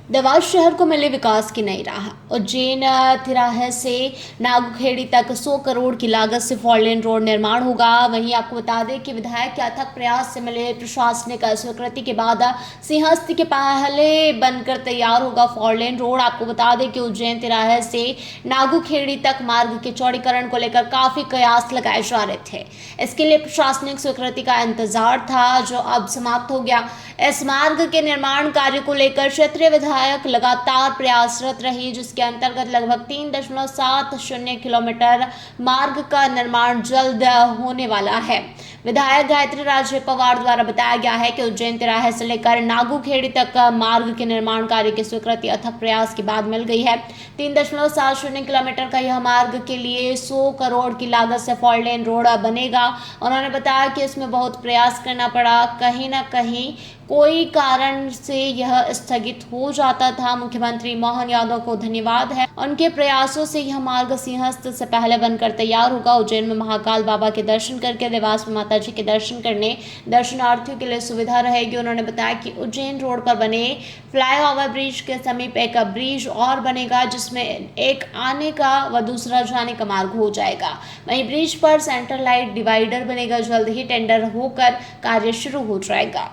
देवास शहर को मिले विकास की नई राह। उज्जैन तिराहे से नागुखेड़ी तक 100 करोड़ की लागत से 4 लेन रोड निर्माण होगा। वहीं आपको बता दें कि विधायक के अथक प्रयास से मिले प्रशासनिक स्वीकृति के बाद सिंहस्थ के पहले बनकर तैयार होगा 4 लेन रोड। आपको बता दें कि उज्जैन तिराहे से नागुखेड़ी तक मार्ग के चौड़ीकरण को लेकर काफी कयास लगाए जा रहे थे। इसके लिए प्रशासनिक स्वीकृति का इंतजार था, जो अब समाप्त हो गया। इस मार्ग के निर्माण कार्य को लेकर क्षेत्रीय विधायक लगातार प्रयासरत रही, जिसके अंतर्गत लगभग 3.70 किलोमीटर मार्ग का निर्माण जल्द होने वाला है। विधायक गायत्री राजे पवार द्वारा बताया गया है कि उज्जैन तिराहे से लेकर नागुखेड़ी तक मार्ग के निर्माण कार्य की स्वीकृति अथक प्रयास के बाद मिल गई है। 3.70 किलोमीटर का यह मार्ग के लिए 100 करोड़ की लागत से 4 लेन रोड बनेगा। उन्होंने बताया कि इसमें बहुत प्रयास करना पड़ा, कहीं ना कहीं कोई कारण से यह स्थगित हो जाता था। मुख्यमंत्री मोहन यादव को धन्यवाद है, उनके प्रयासों से यह मार्ग सिंहस्थ से पहले बनकर तैयार होगा। उज्जैन में महाकाल बाबा के दर्शन करके देवास में माता जी के दर्शन करने दर्शनार्थियों के लिए सुविधा रहेगी। उन्होंने बताया कि उज्जैन रोड पर बने फ्लाईओवर ब्रिज के समीप एक ब्रिज और बनेगा, जिसमें एक आने का व दूसरा जाने का मार्ग हो जाएगा। वहीं ब्रिज पर सेंटर लाइट डिवाइडर बनेगा। जल्द ही टेंडर होकर कार्य शुरू हो जाएगा।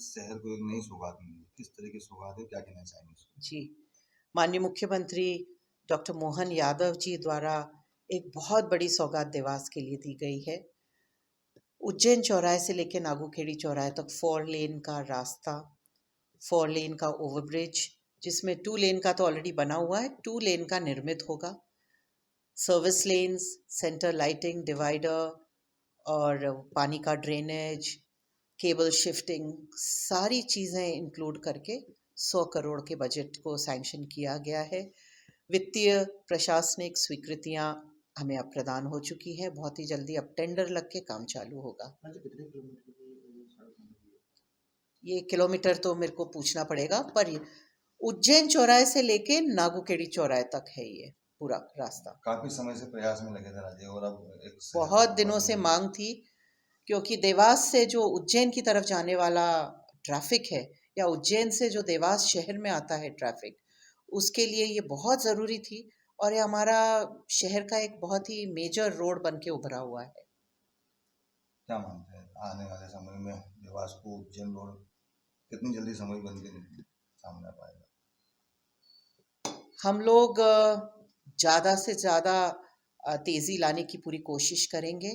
शहर को एक नई सौगात मिली, किस तरह की सौगात है, क्या कहना चाहेंगे? जी, माननीय मुख्यमंत्री डॉक्टर मोहन यादव जी द्वारा एक बहुत बड़ी सौगात देवास के लिए दी गई है। उज्जैन चौराहे से लेकर नागुखेड़ी चौराहे तक 4 लेन का रास्ता, 4 लेन का ओवरब्रिज, जिसमें 2 लेन का तो ऑलरेडी बना हुआ है, 2 लेन का निर्मित होगा। Service lens, centre lighting, divider और पानी का ड्रेनेज, केबल शिफ्टिंग, सारी चीज़ें इंक्लूड करके 100 करोड़ के बजट को सैंक्शन किया गया है। वित्तीय प्रशासनिक स्वीकृतियां हमें अब प्रदान हो चुकी हैं। बहुत ही जल्दी अब टेंडर लग के काम चालू होगा। ये किलोमीटर तो मेरे को पूछना पड़ेगा, पर उज्जैन चौराहे से लेके नागुखेड़ी चौराहे तक है ये पूरा रास्ता। काफी समय से प्रयास में लगे थे राजे, और अब एक बहुत दिनों से मांग थी, क्योंकि देवास से जो उज्जैन की तरफ जाने वाला ट्रैफिक है, या उज्जैन से जो देवास शहर में आता है ट्रैफिक, उसके लिए ये बहुत ज़रूरी थी। और ये हमारा शहर का एक बहुत ही मेजर रोड बन के उभरा हुआ है। क्या मानते हैं आने वाले समय में देवास को उज्जैन रोड कितनी जल्दी समय बन के सामने आ पाएगा? हम लोग ज़्यादा से ज़्यादा तेज़ी लाने की पूरी कोशिश करेंगे।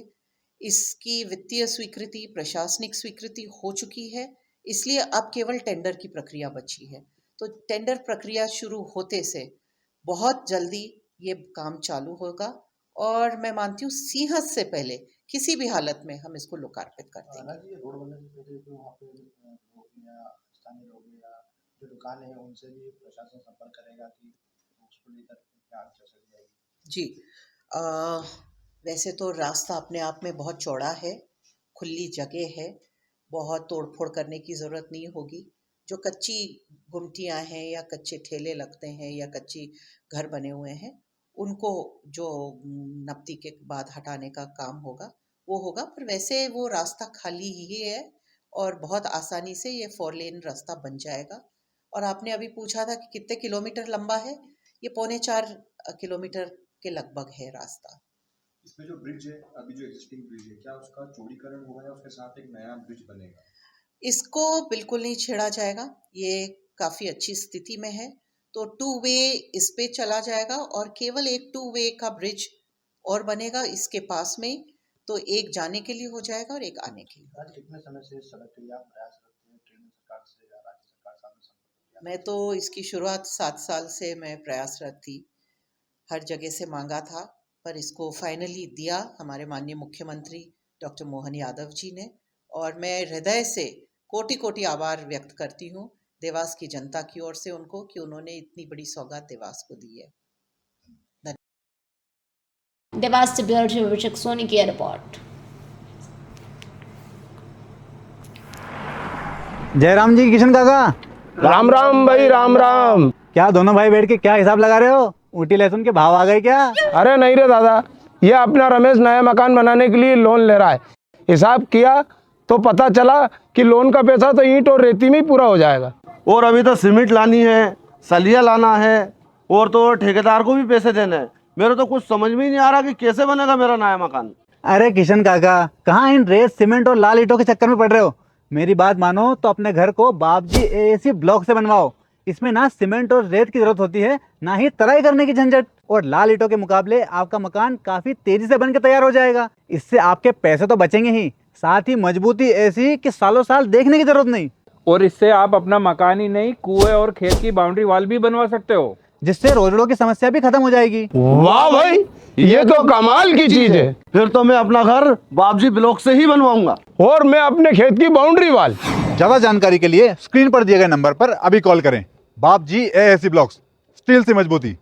इसकी वित्तीय स्वीकृति, प्रशासनिक स्वीकृति हो चुकी है, इसलिए अब केवल टेंडर की प्रक्रिया बची है। तो टेंडर प्रक्रिया शुरू होते से बहुत जल्दी ये काम चालू होगा, और मैं मानती हूँ सिंहस्थ से पहले किसी भी हालत में हम इसको लोकार्पित कर देंगे। रोड बनने से पहले जो वहाँ पे लोग या स्थानीय लोग या जो दुकान है, उनसे भी प्रशासन संपर्क करेगा कि उसको लेकर क्या चर्चा की जाएगी? जी, वैसे तो रास्ता अपने आप में बहुत चौड़ा है, खुली जगह है, बहुत तोड़फोड़ करने की ज़रूरत नहीं होगी। जो कच्ची गुमटियाँ हैं या कच्चे ठेले लगते हैं या कच्ची घर बने हुए हैं, उनको जो नपती के बाद हटाने का काम होगा वो होगा। पर वैसे वो रास्ता खाली ही है और बहुत आसानी से ये 4 लेन रास्ता बन जाएगा। और आपने अभी पूछा था कि कितने किलोमीटर लंबा है, ये 3.25 किलोमीटर के लगभग है रास्ता। इसमें जो ब्रिज है, अभी जो एग्जिस्टिंग ब्रिज है, क्या उसका चौड़ीकरण होगा या उसके साथ एक नया ब्रिज बनेगा? इसको बिल्कुल नहीं छेड़ा जाएगा, ये काफ़ी अच्छी स्थिति में है। तो 2 वे इस पे चला जाएगा और केवल एक 2 वे का ब्रिज और बनेगा इसके पास में, तो एक जाने के लिए हो जाएगा और एक आने के लिए। आज कितने समय से इस सड़क के लिए आप प्रयास करते हैं, केंद्र सरकार से या राज्य सरकार सामने संपर्क किया? मैं तो इसकी शुरुआत 7 साल से मैं प्रयासरत थी, हर जगह से मांगा था, पर इसको फाइनली दिया हमारे माननीय मुख्यमंत्री डॉक्टर मोहन यादव जी ने। और मैं हृदय से कोटि कोटि आभार व्यक्त करती हूँ देवास की जनता की ओर से उनको, कि उन्होंने इतनी बड़ी सौगात देवास को दी है। देवास से ब्यूरो चीफ सोनी की रिपोर्ट। जयराम जी, किशन काका, राम राम भाई, राम राम। क्या दोनों भाई बैठ के क्या हिसाब लगा रहे हो? ऊटी लहसुन के भाव आ गए क्या? अरे नहीं रे दादा, ये अपना रमेश नया मकान बनाने के लिए लोन ले रहा है। हिसाब किया तो पता चला कि लोन का पैसा तो ईंट और रेती में ही पूरा हो जाएगा। और अभी तो सीमेंट लानी है, सलिया लाना है और तो ठेकेदार को भी पैसे देने हैं। मेरे तो कुछ समझ में ही नहीं आ रहा कि कैसे बनेगा मेरा नया मकान। अरे किशन काका, कहाँ इन रेत सीमेंट और लाल ईंटों के चक्कर में पड़ रहे हो। मेरी बात मानो तो अपने घर को बाबजी एएसी ब्लॉक से बनवाओ। इसमें ना सीमेंट और रेत की जरूरत होती है, ना ही तराई करने की झंझट। और लाल ईंटों के मुकाबले आपका मकान काफी तेजी से बनकर तैयार हो जाएगा। इससे आपके पैसे तो बचेंगे ही, साथ ही मजबूती ऐसी कि सालों साल देखने की जरूरत नहीं। और इससे आप अपना मकान ही नहीं, कुएं और खेत की बाउंड्री वॉल भी बनवा सकते हो, जिससे रोजड़ों की समस्या भी खत्म हो जाएगी। वाह भाई, ये तो कमाल की चीज है। फिर तो मैं अपना घर बाबजी ब्लॉक से ही बनवाऊंगा। और मैं अपने खेत की बाउंड्री वाल। ज्यादा जानकारी के लिए स्क्रीन पर दिए गए नंबर पर अभी कॉल करें। बाबजी एएसी ब्लॉक्स, स्टील से मजबूती।